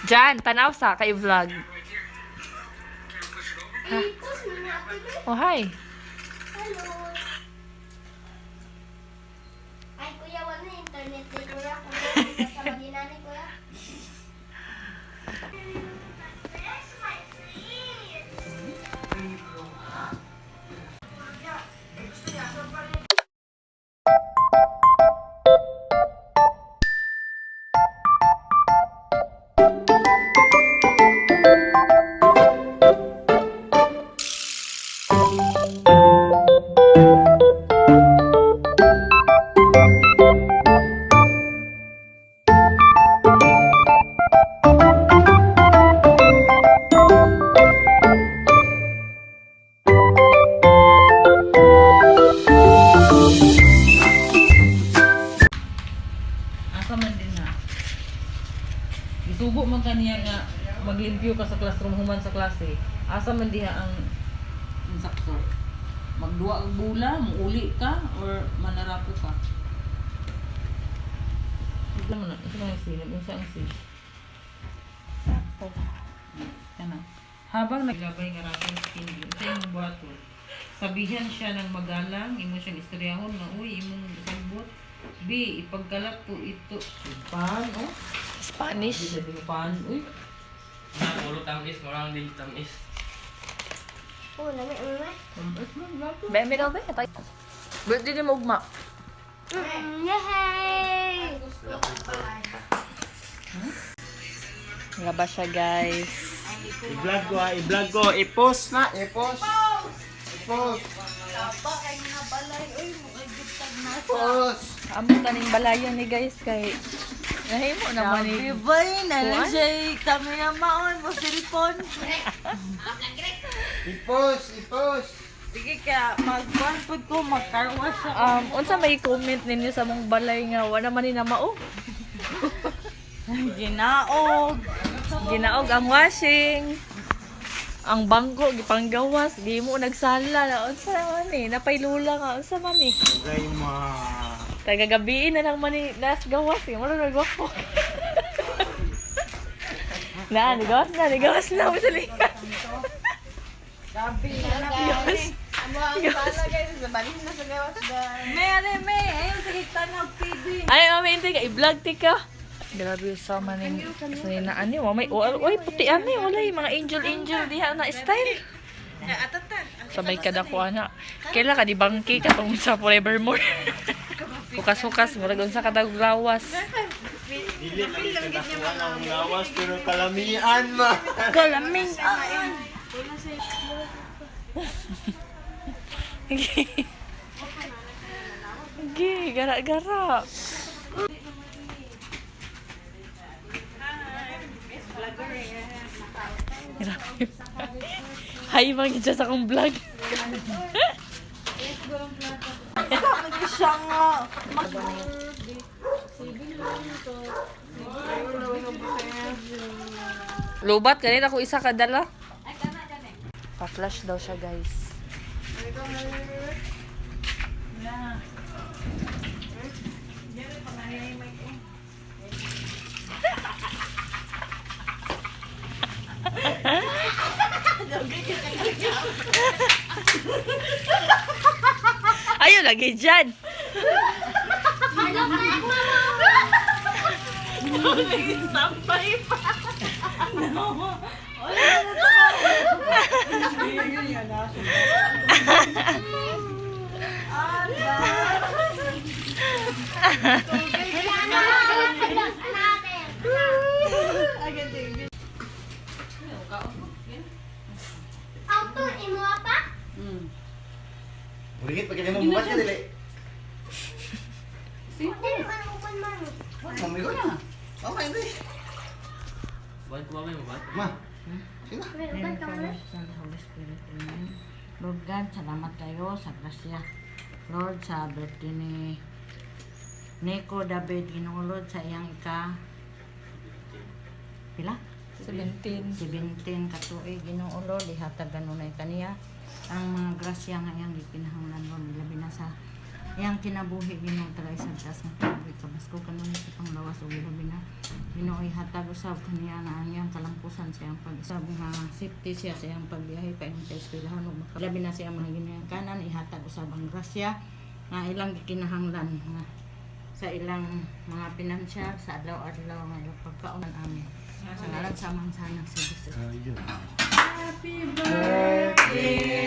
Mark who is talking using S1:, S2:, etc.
S1: Jan, tanaw sa kay vlog. Ha? Oh, hi.
S2: Hello. Ay, kuya, wala na internet ni kuya. Kuya, sa maginani, kuya.
S3: Asa man din na. Isubo man kaniya nga maglimpyo ka sa classroom human sa klase. Asa man diha ang sakto. Magduwa og bula, muuli ka or manarapo ka. Ito mo na, ito na yung silip, isa ang silip. Kana. Habang naglabay nga rapong hindi, ito yung buhato. Sabihan siya ng magalang, imo siyang istoryahon nga, uy, imong sagbot. B, ipagkalat po ito. Pan, oh?
S1: Spanish.
S3: Hindi mo pan, uy.
S4: Puro tamis, marang din tamis.
S2: Oh, lami, lami.
S1: Beme daw ba? Birthday ni mo ugma.
S2: Yay!
S1: Nga ba siya, guys?
S4: I-vlog ko i-vlog ko. I-post na, i-post. I-post. I-post.
S1: Amo kaning balayan ni guys kay nahimo naman ni
S5: Bye,
S1: Kuan?
S5: nalasay kami na maon mo cellphone.
S4: I-post, i-post.
S5: Sige ka, magpapod ko, magkarwa siya.
S1: unsa may comment ninyo sa mong balay nga wala man ni na mao?
S5: Ginaog.
S1: Ginaog ang washing. Ang bangko gipanggawas, di mo nagsala na unsa man ni napaylula nga unsa man ni.
S4: Gay ma.
S1: Tagagabiin na lang man ni nas gawas eh, wala nagwapo. Nigawas na mo sa likat.
S5: Gabi na guys. Amo ang bala guys, sabanin na sa gawas guys. May, ayun sige tanong PD.
S1: Ay, mami, hindi ka, i-vlog ti ka. Grabe yung sama ning saninaan ni. May, oy, puti ani, wala yung mga angel diha na style. Sabay ka dako ana. Kaila ka di bangki ka tong sa Forevermore. Hukas-hukas, murag unsa ka tag lawas.
S4: Dili lagi ka nakuha ng lawas pero kalamian ma.
S1: Galaming. Gi, gara-gara. Grabe. Hi, mga dyan sa akong vlog.
S5: Sabi siya nga.
S1: Lubat, kanina ko isa kadala. Pa-flash daw siya, guys. Ayaw lagi dyan.
S5: Sampay pa.
S2: Auto, imo apa?
S4: Ulit pag mo bukas ka dili.
S2: Dili man upan man.
S4: Mami ko na. Okay, hindi.
S6: Buat ko mamay mo ba?
S4: Ma. Sino?
S2: Upan ka man.
S5: Holy Spirit, Amen. Lord God, salamat kayo sa grasya. Lord, sa birthday ni Nico David, Ginoo Lord, sa iyang pila?
S1: 17.
S5: 17 katuig, Ginoo Lord, ihatag ganunay kaniya ang mga grasya nga iyang gipinahanglan Lord, labi na sa iyang kinabuhi Ginoo tagay sagdas nga tubig kabasko kanon sa panglawas ug labi na Ginoo ihatag usab kaniya na ang iyang kalampusan sa iyang pag-isab nga safety siya sa iyang pagbiyahe paingon sa eskwelahan ug labi na sa iyang mga ginikanan ihatag usab ang grasya nga ilang gikinahanglan nga sa ilang mga pinansya sa adlaw-adlaw nga ilang pagkaunan amin sa ngalan sa mansanak sa Dios.
S3: Happy birthday